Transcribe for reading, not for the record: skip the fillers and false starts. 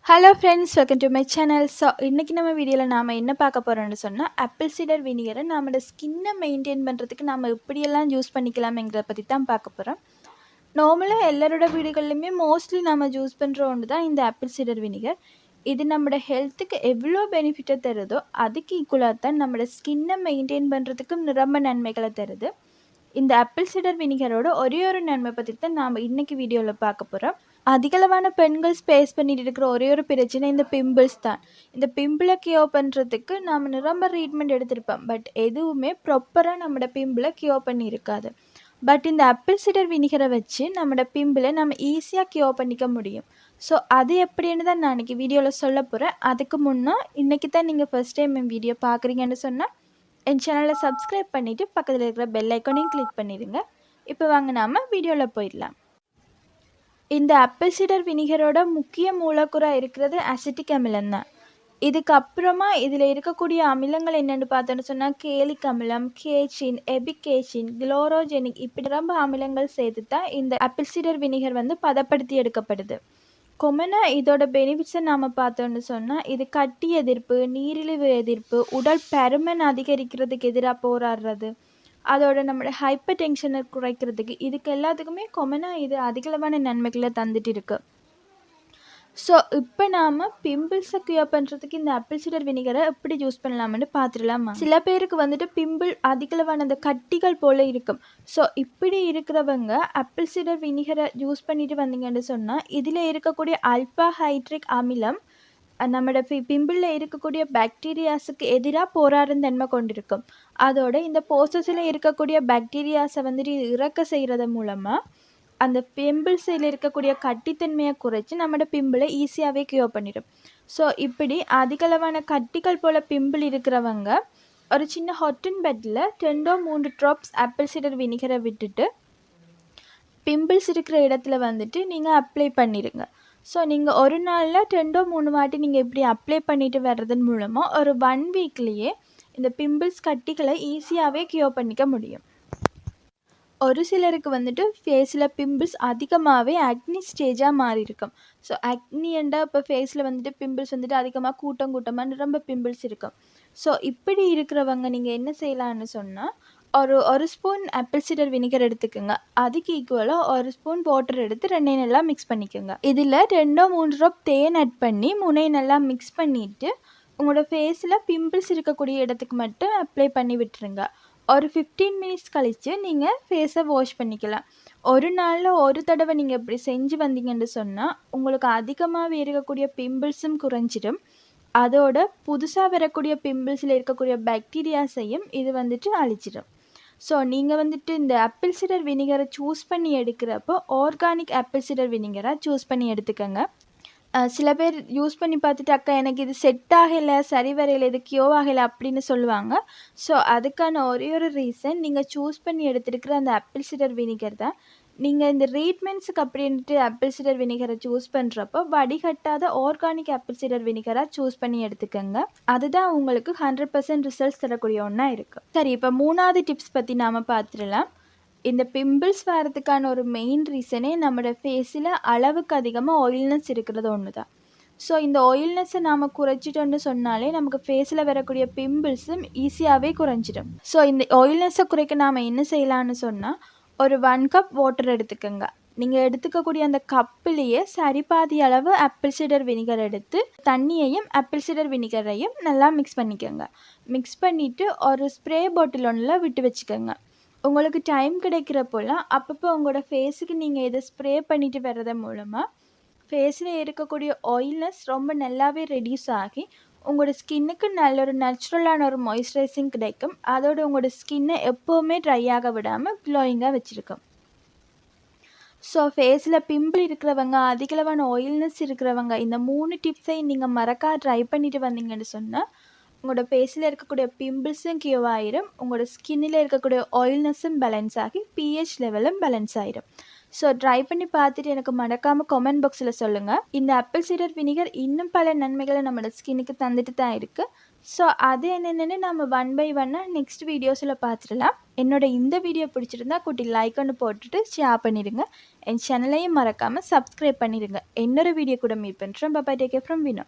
Hello friends, welcome to my channel. So இன்னைக்கு நம்ம வீடியோல நாம என்ன பார்க்க போறோம்னு சொன்னா ஆப்பிள் சீடர் வினிகரை நம்மளோட ஸ்கின்னை மெயின்டைன் பண்றதுக்கு நாம எப்படி எல்லாம் யூஸ் பண்ணிக்கலாம்ங்கறத பத்தி தான் பார்க்க போறோம். நார்மலா எல்லாரோட வீடுகளிலுமே மோஸ்ட்லி நாம யூஸ் பண்ற ஒன்று தான் இந்த ஆப்பிள் சீடர் வினிகர். இது நம்மளோட ஹெல்த்துக்கு எவ்வளோ பெனிஃபிட்டை தருதோ அதுக்கு ஈக்குவலாக தான் நம்மளோட ஸ்கின்னை மெயின்டைன் பண்ணுறதுக்கும் ரொம்ப நன்மைகளை தருது. இந்த ஆப்பிள் சீடர் வினிகரோட ஒரே ஒரு நன்மை பற்றி தான் நாம் இன்னைக்கு வீடியோவில் பார்க்க போகிறோம். அதிகளவான பெண்கள் ஃபேஸ் பண்ணிட்டு இருக்கிற ஒரே ஒரு பிரச்சனை இந்த பிம்பிள்ஸ் தான். இந்த பிம்பிளை கியூர் பண்ணுறதுக்கு நாம் ரொம்ப ட்ரீட்மெண்ட் எடுத்திருப்போம், பட் எதுவுமே ப்ராப்பராக நம்மளோட பிம்பிளை கியூர் பண்ணியிருக்காது. பட் இந்த ஆப்பிள் சீடர் வினிகரை வச்சு நம்மளோட பிம்பிளை நம்ம ஈஸியாக கியூர் பண்ணிக்க முடியும். ஸோ அது எப்படின்னு தான் நான் இன்றைக்கி வீடியோவில் சொல்ல போகிறேன். அதுக்கு முன்னே இன்றைக்கி தான் நீங்கள் ஃபர்ஸ்ட் டைம் என் வீடியோ பார்க்குறீங்கன்னு சொன்னால் என் சேனலை சப்ஸ்கிரைப் பண்ணிவிட்டு பக்கத்தில் இருக்கிற பெல் ஐக்கானையும் கிளிக் பண்ணிடுங்க. இப்போ வாங்க நாம் வீடியோவில் போயிடலாம். இந்த ஆப்பிள் சீடர் வினிகரோட முக்கிய மூலக்கூறாக இருக்கிறது அசிட்டிக் அமிலம் தான். இதுக்கப்புறமா இதில் இருக்கக்கூடிய அமிலங்கள் என்னென்னு பார்த்தோன்னு சொன்னால் கேலிக் அமிலம், கேச்சின், எபிகேச்சின், குளோரோஜெனிக் இப்படி ரொம்ப அமிலங்கள் சேர்த்து தான் இந்த ஆப்பிள் சீடர் வினிகர் பதப்படுத்தி எடுக்கப்படுது. கொமனாக இதோட பெனிஃபிட்ஸை நாம் பார்த்தோன்னு சொன்னால் இது கட்டி எதிர்ப்பு, நீரிழிவு எதிர்ப்பு, உடல் பருமன் அதிகரிக்கிறதுக்கு எதிராக போராடுறது, அதோட நம்மளோட ஹைப்பர் டென்ஷனை குறைக்கிறதுக்கு இதுக்கு எல்லாத்துக்குமே கொமனாக இது அதிகளவான நன்மைகளை தந்துட்டு இருக்கு. ஸோ இப்போ நாம் பிம்பிள்ஸை கியூர் பண்ணுறதுக்கு இந்த ஆப்பிள் சீடர் வினிகரை எப்படி யூஸ் பண்ணலாம்னு பார்த்துடலாமா. சில பேருக்கு பிம்பிள் அதிகளவான அந்த கட்டிகள் போல் இருக்கும். ஸோ இப்படி இருக்கிறவங்க ஆப்பிள் சீடர் வினிகரை யூஸ் பண்ணிட்டு வந்தீங்கன்னு சொன்னால் இதில் இருக்கக்கூடிய அல்பா ஹைட்ரிக் அமிலம் நம்மளோட பிம்பிளில் இருக்கக்கூடிய பாக்டீரியாஸுக்கு எதிராக போராடும் தன்மை கொண்டிருக்கும். அதோட இந்த போசஸில் இருக்கக்கூடிய பாக்டீரியாஸை இறக்க செய்கிறது மூலமாக அந்த பிம்பிள்ஸில் இருக்கக்கூடிய கட்டித்தன்மையை குறைச்சி நம்மளோட பிம்பிளை ஈஸியாகவே கியூர் பண்ணிடும். ஸோ இப்படி அதிகளவான கட்டிகள் போல் பிம்பிள் இருக்கிறவங்க ஒரு சின்ன ஹாட்டன் பெட்டில் 2-3 ட்ராப்ஸ் ஆப்பிள் சீடர் வினிகரை விட்டுட்டு பிம்பிள்ஸ் இருக்கிற இடத்துல நீங்கள் அப்ளை பண்ணிடுங்க. ஸோ நீங்கள் ஒரு நாளில் 2-3 வாட்டி நீங்கள் இப்படி அப்ளை பண்ணிட்டு வர்றதன் மூலமாக ஒரு 1 வீக்லேயே இந்த பிம்பிள்ஸ் கட்டிகளை ஈஸியாகவே கியூர் பண்ணிக்க முடியும். ஒரு சிலருக்கு ஃபேஸில் பிம்பிள்ஸ் அதிகமாகவே ஆக்னி ஸ்டேஜாக மாறி இருக்கும். ஸோ ஆக்னியண்டா இப்போ ஃபேஸில் பிம்பிள்ஸ் அதிகமாக கூட்டமாக ரொம்ப பிம்பிள்ஸ் இருக்கும். ஸோ இப்படி இருக்கிறவங்க நீங்கள் என்ன செய்யலான்னு சொன்னால் ஒரு ஸ்பூன் ஆப்பிள் சீடர் வினிகர் எடுத்துக்கோங்க. அதுக்கு ஈக்குவலாக ஒரு ஸ்பூன் வாட்டர் எடுத்து ரெண்டையும் நல்லா மிக்ஸ் பண்ணிக்கோங்க. இதில் 2-3 ட்ராப் தேன் ஆட் பண்ணி மூணையும் நல்லா மிக்ஸ் பண்ணிவிட்டு உங்களோட ஃபேஸில் பிம்பிள்ஸ் இருக்கக்கூடிய இடத்துக்கு மட்டும் அப்ளை பண்ணி விட்டுருங்க. ஒரு 15 மினிட்ஸ் கழித்து நீங்கள் ஃபேஸை வாஷ் பண்ணிக்கலாம். ஒரு நாளில் ஒரு தடவை நீங்கள் இப்படி செஞ்சு வந்தீங்கன்னு சொன்னால் உங்களுக்கு அதிகமாக இருக்கக்கூடிய பிம்பிள்ஸும் குறைஞ்சிடும். அதோட புதுசாக வரக்கூடிய பிம்பிள்ஸில் இருக்கக்கூடிய பாக்டீரியாஸையும் இது அழிச்சிடும். ஸோ நீங்கள் இந்த ஆப்பிள் சீடர் வினிகரை சூஸ் பண்ணி எடுக்கிறப்போ ஆர்கானிக் ஆப்பிள் சீடர் வினிகராக சூஸ் பண்ணி எடுத்துக்கோங்க. சில பேர் யூஸ் பண்ணி பார்த்துட்டு அக்கா எனக்கு இது செட் ஆகலை, சரி வரையில், இது கியூர் ஆகலை அப்படின்னு சொல்லுவாங்க. ஸோ அதுக்கான ஒரே ஒரு ரீசன் நீங்கள் சூஸ் பண்ணி எடுத்துருக்கிற அந்த ஆப்பிள் சீடர் வினிகர் தான். நீங்கள் இந்த ட்ரீட்மெண்ட்ஸுக்கு அப்படின்ட்டு ஆப்பிள் சீடர் வினிகரை சூஸ் பண்ணுறப்போ வடிகட்டாத ஆர்கானிக் ஆப்பிள் சீடர் வினிகராக சூஸ் பண்ணி எடுத்துக்கோங்க. அதுதான் உங்களுக்கு 100% ரிசல்ட்ஸ் தரக்கூடிய ஒன்றா இருக்குது. சரி, இப்போ 3வது டிப்ஸ் பற்றி நாம் பார்த்துடலாம். இந்த பிம்பிள்ஸ் வரதுக்கான ஒரு மெயின் ரீசனே நம்மளோட ஃபேஸில் அளவுக்கு அதிகமாக ஆயில்னஸ் இருக்கிறது ஒன்று தான். ஸோ இந்த ஆயில்னஸை நாம் குறைச்சிட்டோன்னு சொன்னாலே நமக்கு ஃபேஸில் வரக்கூடிய பிம்பிள்ஸும் ஈஸியாகவே குறைஞ்சிடும். ஸோ இந்த ஆயில்னஸை குறைக்க நாம் என்ன செய்யலான்னு சொன்னால் ஒரு 1 கப் வாட்டர் எடுத்துக்கோங்க. நீங்கள் எடுத்துக்கக்கூடிய அந்த கப்பிலேயே சரிபாதி அளவு ஆப்பிள் சீடர் வினிகர் எடுத்து தண்ணியையும் ஆப்பிள் சீடர் வினிகரையும் நல்லா மிக்ஸ் பண்ணிக்கோங்க. மிக்ஸ் பண்ணிவிட்டு ஒரு ஸ்ப்ரே பாட்டில் ஒன்றில் விட்டு வச்சுக்கோங்க. உங்களுக்கு டைம் கிடைக்கிறப்போலாம் அப்பப்போ உங்களோட ஃபேஸுக்கு நீங்கள் இதை ஸ்ப்ரே பண்ணிட்டு வர்றது மூலமாக ஃபேஸில் இருக்கக்கூடிய ஆயில்னஸ் ரொம்ப நல்லாவே ரெடியூஸ் ஆகி உங்களோட ஸ்கின்னுக்கு நல்ல ஒரு நேச்சுரலான ஒரு மாய்ஸ்சரைசிங் கிடைக்கும். அதோட உங்களோட ஸ்கின்னை எப்போவுமே ட்ரை ஆக விடாமல் க்ளோயிங்காக வச்சுருக்கும். ஸோ ஃபேஸில் பிம்பிள் இருக்கிறவங்க, அதிகளவான ஆயில்னஸ் இருக்கிறவங்க இந்த 3 டிப்ஸையும் நீங்கள் மறக்காம ட்ரை பண்ணிட்டு வந்தீங்கன்னு சொன்னால் உங்களோட ஃபேஸில் இருக்கக்கூடிய பிம்பிள்ஸும் கியூர் ஆயிரும், உங்களோட ஸ்கின்னில் இருக்கக்கூடிய ஆயில்னஸும் பேலன்ஸ் ஆகி pH லெவலும் பேலன்ஸ் ஆயிரும். ஸோ ட்ரை பண்ணி பார்த்துட்டு எனக்கு மறக்காமல் கமெண்ட் பாக்ஸில் சொல்லுங்கள். இந்த ஆப்பிள் சீடர் வினிகர் இன்னும் பல நன்மைகளை நம்மளோட ஸ்கின்னுக்கு தந்துட்டு தான் இருக்குது. ஸோ அது என்னென்னு நம்ம ஒன் பை ஒன்னாக நெக்ஸ்ட் வீடியோஸில் பார்த்துடலாம். என்னோட இந்த வீடியோ பிடிச்சிருந்தா குட்டி லைக் ஒன்று போட்டுட்டு ஷேர் பண்ணிடுங்க. என் சேனலையும் மறக்காமல் சப்ஸ்கிரைப் பண்ணிடுங்க. இன்னொரு வீடியோ கூட மீட் பண்ணுறேன். பாய், டேக் கேர் ஃப்ரம் வினோ.